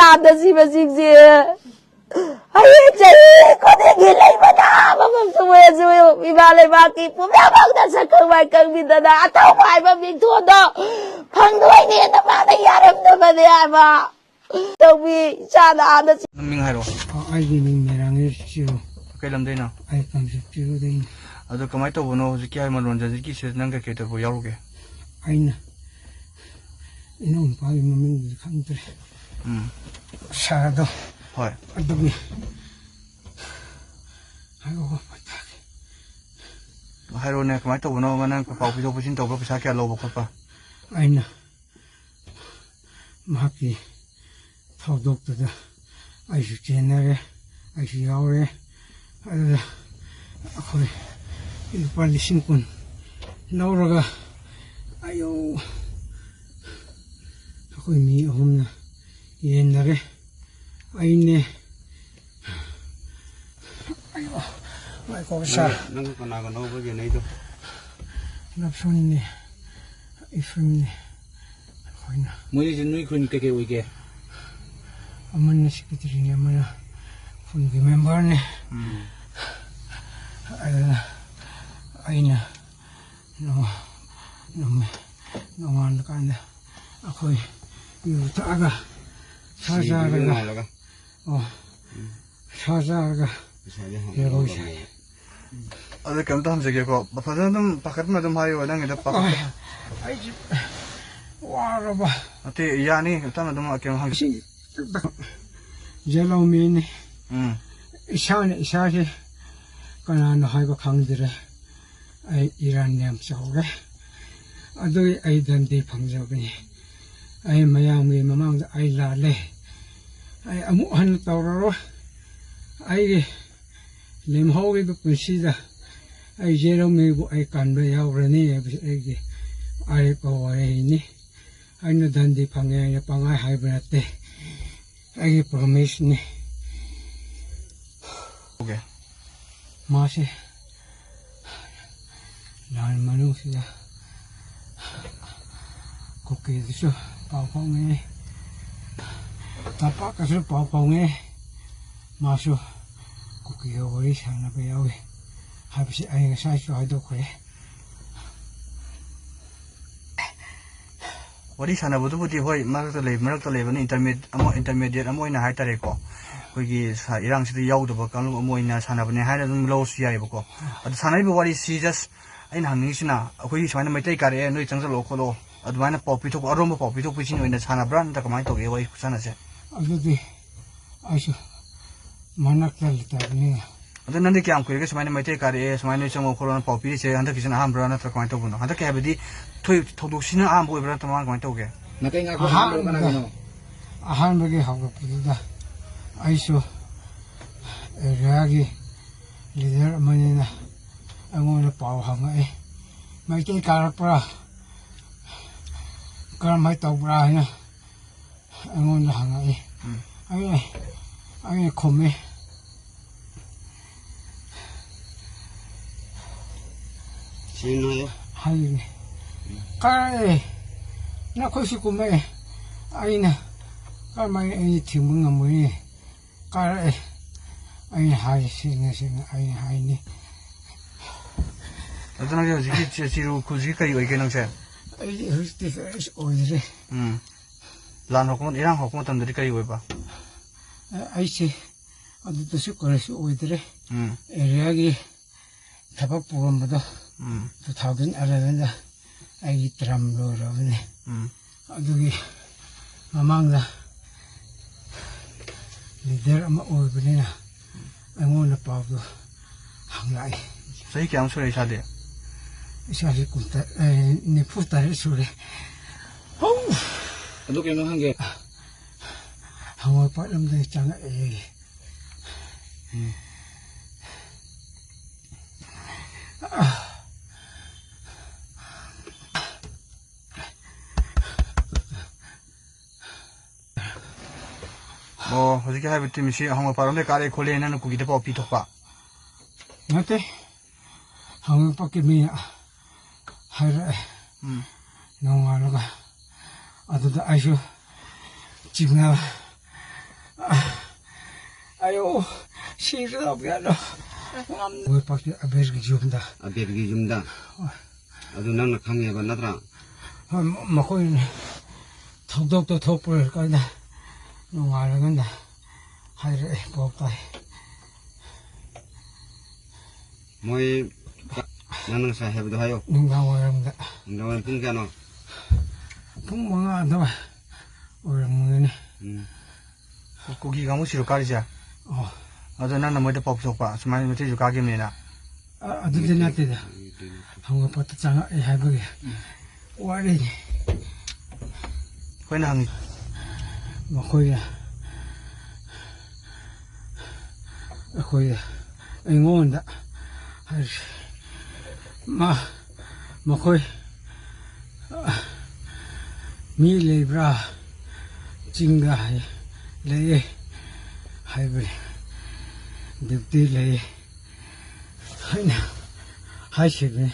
라다 집어지지 아예 제이 거기 길레이보다 맘 수고해서 이발에 막기 분명하다 사건만 강민다나 아타오 마이만 민투어도 방도이니는 많은 야름도 많이 봐 동비 자나 아는 민하로 아이디 민매랑을 지로 그런데나 아이 감식지로 돼 아주 그만 또 보노 저기 할만 원자지 세상 그렇게 또 야로게 아이나 이놈 바위 몸이 감들 사도 헐 어떻게 아이고 하루네 그만 또 보노 만한 그 바우비도 보신 또 그렇게 사케 알로 먹고 봐 아이나 마키 더독도다 아이수 제나게 아이수 야오래 거의 빨리 신군 나오러가 아유 거의 미 없나 옛날에 아이네 아유 아이고 사 너가 나가 너버게 내도 납손이네 이프네 거의나 뭐지 누이 그러니까 게 오게 어머니 식구들이네 뭐야 분기 멤버네 아이나 너무 간다 거의 이거 아가 사자가 사자가 이러고 있어 어제 감도 함저게 거 바파는 바깥만 좀 하요 나게 바깥 아이지 와라 봐 어때 야니 일단은 좀 아껴 하기 젤로미네 이샤시 그나는 하이고 강들에 아이 이란 냄새오래 아들이 아이던데 방적이니 아이 마야미 마망도 아이 라래 아이 아무 하나 떠오르러 아이 냄하오게도 군시다 아이 제로미고 아이 간배 야오르니 아이 아이 거와이니 아이는 단디 방에 방아이 하이브라때 아이 프로미스니 오케이 맛이 날 마누시다 국기에서 바봉에 다 바꿔서 바봉에 마셔 국기가 우리 사나 배우게 하듯이 아이가 사실 하도 그래 우리 사나보도 부디 호이 마르도 레버는 인터미디엇 아모이나 하이타레고 거기 이랑시도 야우도 깡로 아모이나 사나보네 하이는 로스 야이고 아도 사나이버 와리 시저스 아인 항닝시나 거기 저만의 메이터 가래 너희 정서 로코로 아도만의 법비토 아롬바 법비토 부신 오이나 사나브란 다 그만 또 예와이 사나세 아저디 아주 만나클다니 아도 난데 그냥 그게 저만의 메이터 가래 저만의 정어 코로나 법비 제 한다 기준 함브라나 다 그만 또 보노 한다 개베디 토이 토독시는 안 보이 브라 또만 그만 또 오게 나가 거 하는 아한베게 하고 부다 아이쇼 에라기 리더 머니나 아무나 바우하마에 마이테 가라프라 그럼 떠브라 하나 아무나 하나에 아니 코메 신노요 하이네 까에 나 코시 코메 아이나 까마이 아이 팀은 뭐니 까에 아이 하이시네 아이 하이니 어쩌나 저기 지루 구지까지 왜 개능세 아이 흐스티스 오이래 란 호고 이랑 호고 던들이 까지 왜 봐. 아이씨 어디도 숙거래서 오이래 에리아기 타박 부분보다 또 타긴 알아는데 아이 드람로라네 어디기 마망다 리더 아마 오이브리나 아무나 파도 항라이 저희 그냥 소리 사대 사실 군타 네 푸타를 소리 어우 어떻게 너 한게 항어 빠름도 있잖아 뭐 어저께 하이브팀이 항어 바람에 가래 콜레는 고기대 법비 톡바 나한테 항어 밖에 미야 하이라 농아로가 아도도 아이쇼 지금 아유, 시르다 비야라. 왜 밖에 아베르기 좀다. 아베르기 좀다. 아주 나는 강해봐 나더라. 먹고는 톡톡도 톡불 거다. 농아랑은다. 하이래 뽑다. 뭐이 나는 사해도 하요. 농가와랑다. 너는 풍자노. 풍망아 너. 오랑문에. 고기가 무시로 가리자. 아주 나는 뭐에 pop속봐. 스마일 밑에 주 가게입니다. 아들들 나때다. 한국 버터 장아 해보게. 와리. 거기는 한 먹고야. 거기야. 응원다. 먹고 미래브라 징가 래 하이브리 득디 래 하이나 하이시네